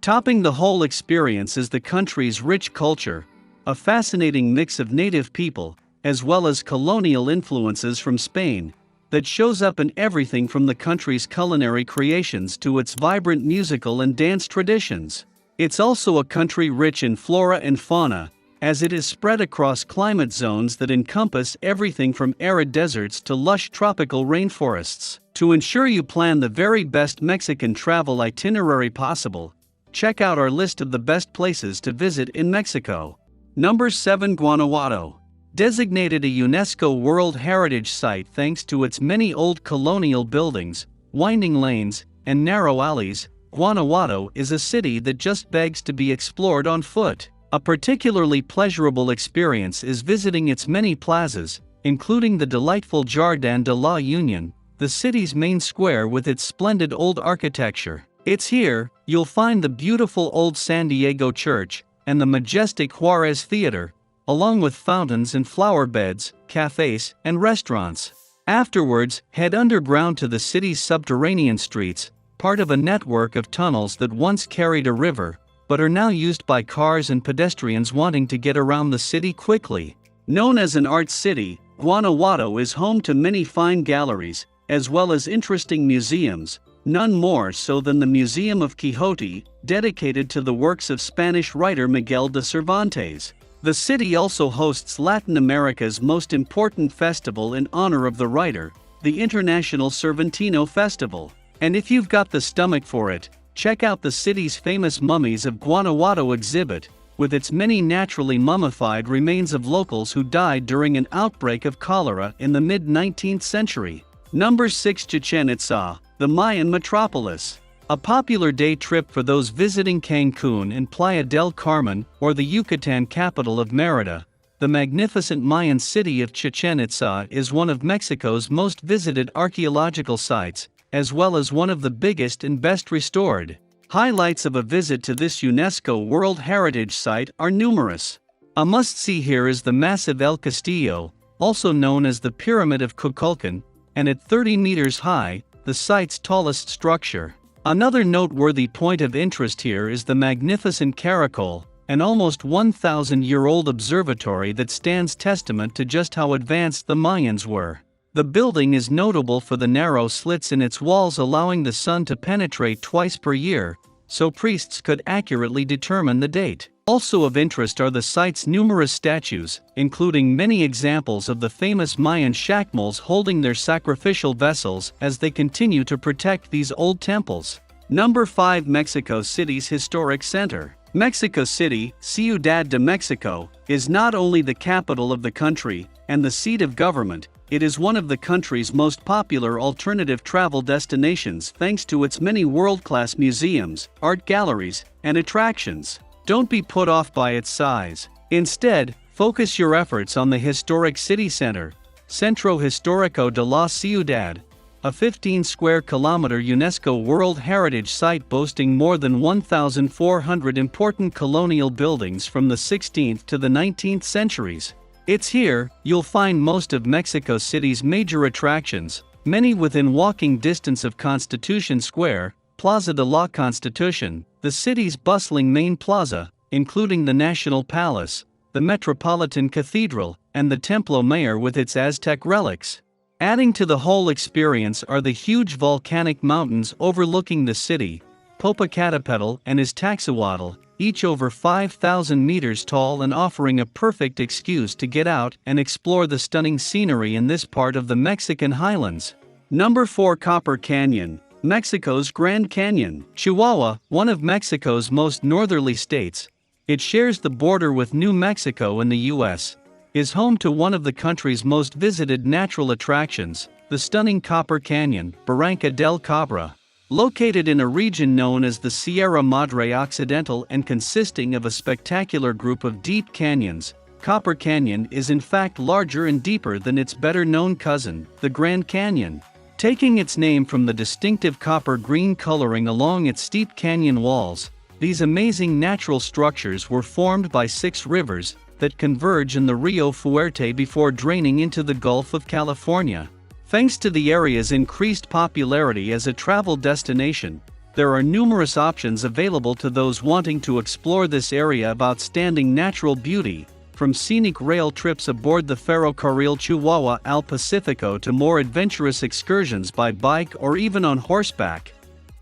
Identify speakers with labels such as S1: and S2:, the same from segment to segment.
S1: Topping the whole experience is the country's rich culture, a fascinating mix of native people, as well as colonial influences from Spain, that shows up in everything from the country's culinary creations to its vibrant musical and dance traditions. It's also a country rich in flora and fauna, as it is spread across climate zones that encompass everything from arid deserts to lush tropical rainforests. To ensure you plan the very best Mexican travel itinerary possible, check out our list of the best places to visit in Mexico. Number 7. Guanajuato. Designated a UNESCO World Heritage Site thanks to its many old colonial buildings, winding lanes, and narrow alleys, Guanajuato is a city that just begs to be explored on foot. A particularly pleasurable experience is visiting its many plazas, including the delightful Jardín de la Unión, the city's main square with its splendid old architecture. It's here you'll find the beautiful old San Diego Church and the majestic Juarez Theater, along with fountains and flower beds, cafes, and restaurants. Afterwards, head underground to the city's subterranean streets, part of a network of tunnels that once carried a river, but are now used by cars and pedestrians wanting to get around the city quickly. Known as an art city, Guanajuato is home to many fine galleries, as well as interesting museums, none more so than the Museum of Quixote, dedicated to the works of Spanish writer Miguel de Cervantes. The city also hosts Latin America's most important festival in honor of the writer, the International Cervantino Festival. And if you've got the stomach for it, check out the city's famous Mummies of Guanajuato exhibit, with its many naturally mummified remains of locals who died during an outbreak of cholera in the mid-19th century. Number 6. Chichén Itzá, the Mayan Metropolis. A popular day trip for those visiting Cancun and Playa del Carmen, or the Yucatan capital of Mérida, the magnificent Mayan city of Chichén Itzá is one of Mexico's most visited archaeological sites, as well as one of the biggest and best restored. Highlights of a visit to this UNESCO World Heritage Site are numerous. A must-see here is the massive El Castillo, also known as the Pyramid of Kukulkan, and at 30 meters high, the site's tallest structure. Another noteworthy point of interest here is the magnificent Caracal, an almost 1,000-year-old observatory that stands testament to just how advanced the Mayans were. The building is notable for the narrow slits in its walls allowing the sun to penetrate twice per year, so priests could accurately determine the date. Also of interest are the site's numerous statues, including many examples of the famous Mayan shakmals holding their sacrificial vessels as they continue to protect these old temples. Number 5. Mexico City's Historic Center. Mexico City, Ciudad de Mexico, is not only the capital of the country and the seat of government, it is one of the country's most popular alternative travel destinations thanks to its many world-class museums, art galleries, and attractions. Don't be put off by its size. Instead, focus your efforts on the historic city center, Centro Histórico de la Ciudad, a 15-square-kilometer UNESCO World Heritage Site boasting more than 1,400 important colonial buildings from the 16th to the 19th centuries. It's here you'll find most of Mexico City's major attractions, many within walking distance of Constitution Square, Plaza de la Constitución, the city's bustling main plaza, including the National Palace, the Metropolitan Cathedral, and the Templo Mayor with its Aztec relics. Adding to the whole experience are the huge volcanic mountains overlooking the city, Popocatépetl and Iztaccíhuatl, each over 5,000 meters tall and offering a perfect excuse to get out and explore the stunning scenery in this part of the Mexican highlands. Number 4. Copper Canyon, Mexico's Grand Canyon. Chihuahua, one of Mexico's most northerly states, it shares the border with New Mexico in the U.S., is home to one of the country's most visited natural attractions, the stunning Copper Canyon, Barranca del Cabra. Located in a region known as the Sierra Madre Occidental and consisting of a spectacular group of deep canyons, Copper Canyon is in fact larger and deeper than its better-known cousin, the Grand Canyon. Taking its name from the distinctive copper-green coloring along its steep canyon walls, these amazing natural structures were formed by 6 rivers that converge in the Rio Fuerte before draining into the Gulf of California. Thanks to the area's increased popularity as a travel destination, there are numerous options available to those wanting to explore this area of outstanding natural beauty, from scenic rail trips aboard the ferrocarril Chihuahua al Pacifico to more adventurous excursions by bike or even on horseback.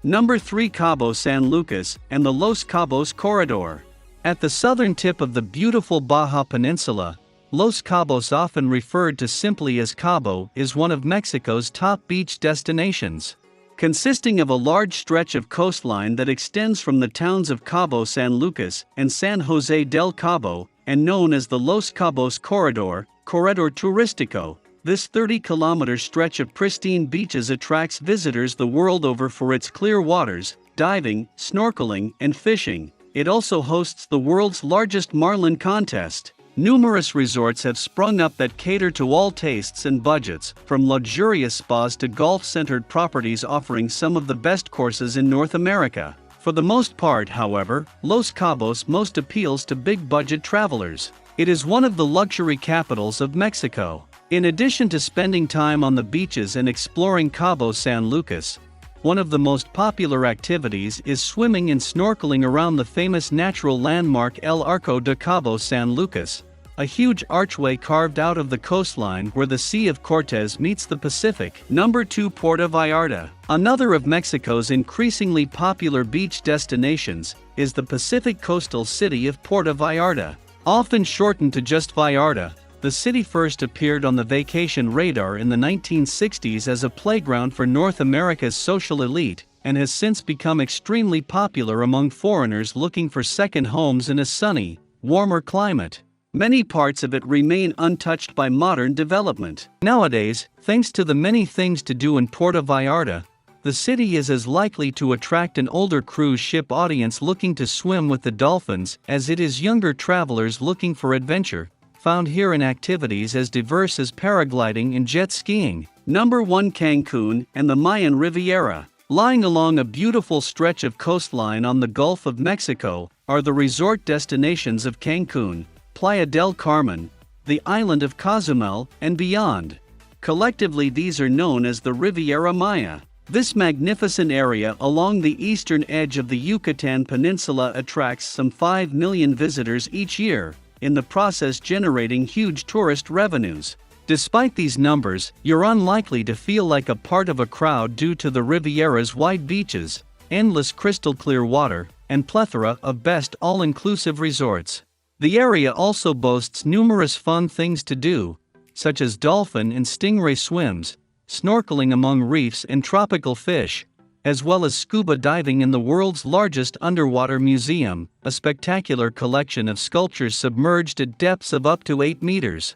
S1: Number 3. Cabo San Lucas and the Los Cabos Corridor. At the southern tip of the beautiful Baja Peninsula, Los Cabos, often referred to simply as Cabo, is one of Mexico's top beach destinations. Consisting of a large stretch of coastline that extends from the towns of Cabo San Lucas and San Jose del Cabo, and known as the Los Cabos Corridor, Corredor Turístico, this 30-kilometer stretch of pristine beaches attracts visitors the world over for its clear waters, diving, snorkeling, and fishing. It also hosts the world's largest marlin contest. Numerous resorts have sprung up that cater to all tastes and budgets, from luxurious spas to golf-centered properties offering some of the best courses in North America. For the most part, however, Los Cabos most appeals to big-budget travelers. It is one of the luxury capitals of Mexico. In addition to spending time on the beaches and exploring Cabo San Lucas, one of the most popular activities is swimming and snorkeling around the famous natural landmark El Arco de Cabo San Lucas, a huge archway carved out of the coastline where the Sea of Cortez meets the Pacific. Number 2. Puerto Vallarta. Another of Mexico's increasingly popular beach destinations is the Pacific coastal city of Puerto Vallarta. Often shortened to just Vallarta, the city first appeared on the vacation radar in the 1960s as a playground for North America's social elite, and has since become extremely popular among foreigners looking for second homes in a sunny, warmer climate. Many parts of it remain untouched by modern development. Nowadays, thanks to the many things to do in Puerto Vallarta, the city is as likely to attract an older cruise ship audience looking to swim with the dolphins as it is younger travelers looking for adventure, found here in activities as diverse as paragliding and jet skiing. Number 1. Cancun and the Mayan Riviera. Lying along a beautiful stretch of coastline on the Gulf of Mexico are the resort destinations of Cancun, Playa del Carmen, the island of Cozumel, and beyond. Collectively, these are known as the Riviera Maya. This magnificent area along the eastern edge of the Yucatan Peninsula attracts some 5 million visitors each year, in the process generating huge tourist revenues. Despite these numbers, you're unlikely to feel like a part of a crowd due to the Riviera's wide beaches, endless crystal-clear water, and plethora of best all-inclusive resorts. The area also boasts numerous fun things to do, such as dolphin and stingray swims, snorkeling among reefs and tropical fish, as well as scuba diving in the world's largest underwater museum, a spectacular collection of sculptures submerged at depths of up to 8 meters.